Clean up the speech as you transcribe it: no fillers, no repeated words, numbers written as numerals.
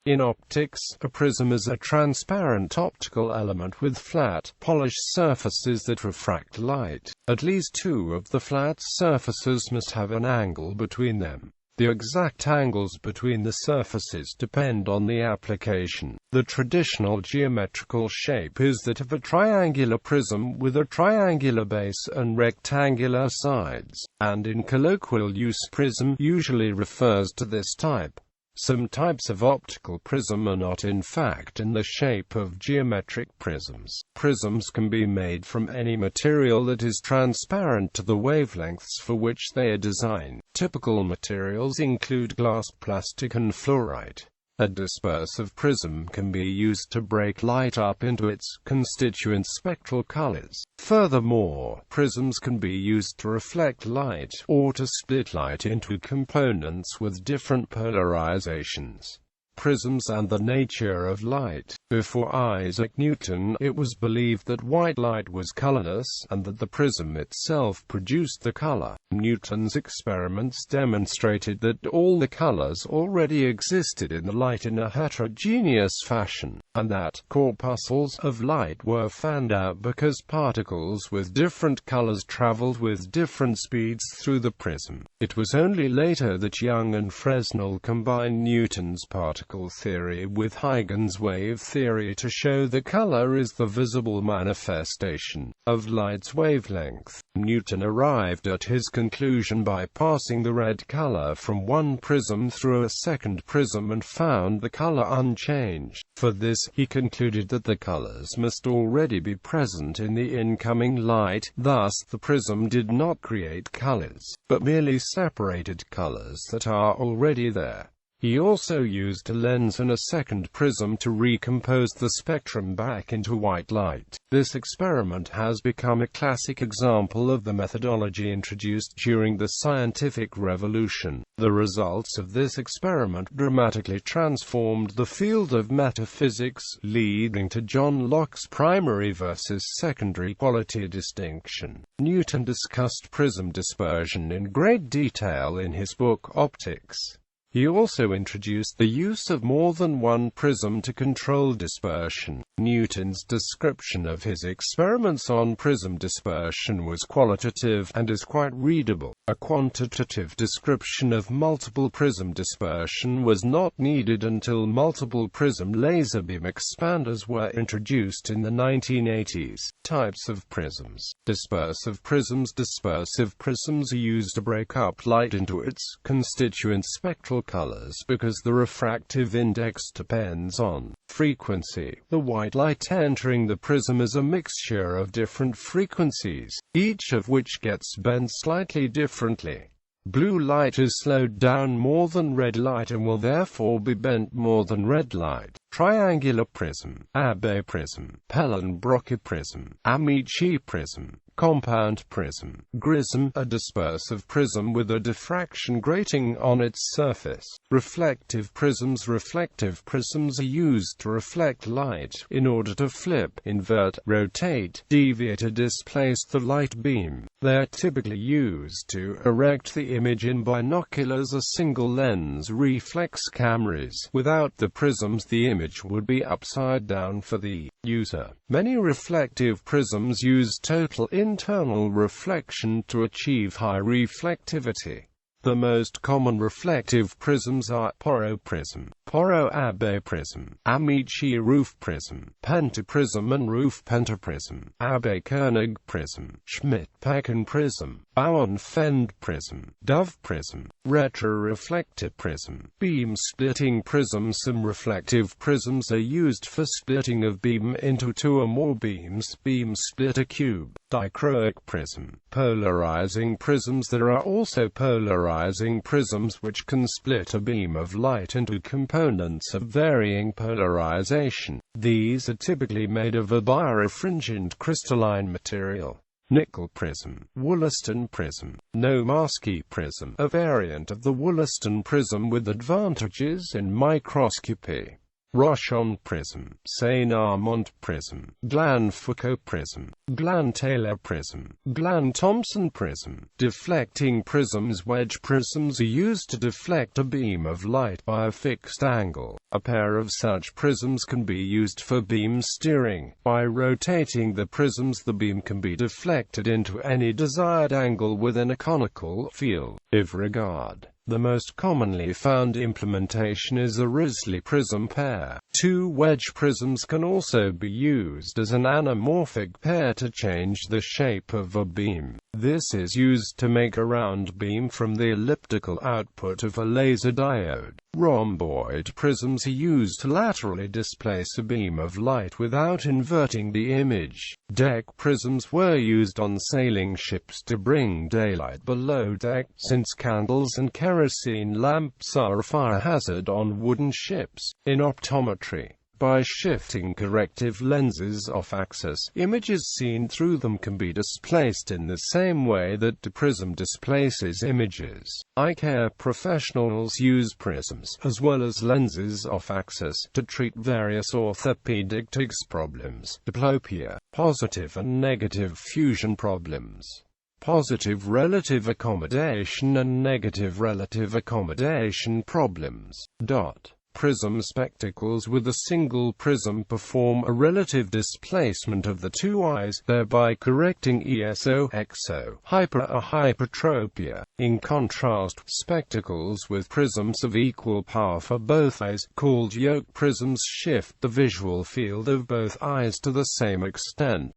In optics, a prism is a transparent optical element with flat, polished surfaces that refract light. At least two of the flat surfaces must have an angle between them. The exact angles between the surfaces depend on the application. The traditional geometrical shape is that of a triangular prism with a triangular base and rectangular sides, and in colloquial use prism usually refers to this type. Some types of optical prism are not in fact in the shape of geometric prisms. Prisms can be made from any material that is transparent to the wavelengths for which they are designed. Typical materials include glass, plastic and fluorite. A dispersive prism can be used to break light up into its constituent spectral colors. Furthermore, prisms can be used to reflect light, or to split light into components with different polarizations. Prisms and the nature of light. Before Isaac Newton, it was believed that white light was colorless, and that the prism itself produced the color. Newton's experiments demonstrated that all the colors already existed in the light in a heterogeneous fashion, and that corpuscles of light were fanned out because particles with different colors traveled with different speeds through the prism. It was only later that Young and Fresnel combined Newton's particle theory with Huygens wave theory to show that color is the visible manifestation of light's wavelength. Newton arrived at his conclusion by passing the red color from one prism through a second prism and found the color unchanged. For this, he concluded that the colors must already be present in the incoming light, thus the prism did not create colors, but merely separated colors that are already there. He also used a lens and a second prism to recompose the spectrum back into white light. This experiment has become a classic example of the methodology introduced during the scientific revolution. The results of this experiment dramatically transformed the field of metaphysics, leading to John Locke's primary versus secondary quality distinction. Newton discussed prism dispersion in great detail in his book Optics. He also introduced the use of more than one prism to control dispersion. Newton's description of his experiments on prism dispersion was qualitative and is quite readable. A quantitative description of multiple prism dispersion was not needed until multiple prism laser beam expanders were introduced in the 1980s. Types of prisms. Dispersive prisms. Dispersive prisms are used to break up light into its constituent spectral colors because the refractive index depends on frequency. The white light entering the prism is a mixture of different frequencies, each of which gets bent slightly differently. Blue light is slowed down more than red light and will therefore be bent more than red light. Triangular prism, Abbe prism, Pellin-Broca prism, Amici prism, compound prism, grism, a dispersive prism with a diffraction grating on its surface. Reflective prisms. Reflective prisms are used to reflect light in order to flip, invert, rotate, deviate or displace the light beam. They are typically used to erect the image in binoculars or single lens reflex cameras. Without the prisms, the image would be upside down for the user. Many reflective prisms use total internal reflection to achieve high reflectivity. The most common reflective prisms are Porro prism, Porro Abbe prism, Amici roof prism, pentaprism and roof pentaprism, Abbe Koenig prism, Schmidt-Pekin prism, Bauernfeind prism, Dove prism, retroreflective prism, beam splitting prism. Some reflective prisms are used for splitting of beam into two or more beams. Beam split a cube. Dichroic prism, polarizing prisms. There are also polarizing prisms which can split a beam of light into components of varying polarization. These are typically made of a birefringent crystalline material. Nickel prism, Wollaston prism, Nomarski prism, a variant of the Wollaston prism with advantages in microscopy. Rochon prism, Saint-Amand prism, Glan-Foucault prism, Glan-Taylor prism, Glan-Thomson prism. Deflecting prisms. Wedge prisms are used to deflect a beam of light by a fixed angle. A pair of such prisms can be used for beam steering. By rotating the prisms, the beam can be deflected into any desired angle within a conical field. If regard. The most commonly found implementation is a Risley prism pair. Two wedge prisms can also be used as an anamorphic pair to change the shape of a beam. This is used to make a round beam from the elliptical output of a laser diode. Rhomboid prisms are used to laterally displace a beam of light without inverting the image. Deck prisms were used on sailing ships to bring daylight below deck, since candles and kerosene lamps are a fire hazard on wooden ships. In optometry, by shifting corrective lenses off-axis, images seen through them can be displaced in the same way that the prism displaces images. Eye care professionals use prisms, as well as lenses off-axis, to treat various orthopedic problems, diplopia, positive and negative fusion problems, positive relative accommodation and negative relative accommodation problems. Prism spectacles with a single prism perform a relative displacement of the two eyes, thereby correcting ESO-XO, hyper or hypertropia. In contrast, spectacles with prisms of equal power for both eyes, called yoke prisms, shift the visual field of both eyes to the same extent.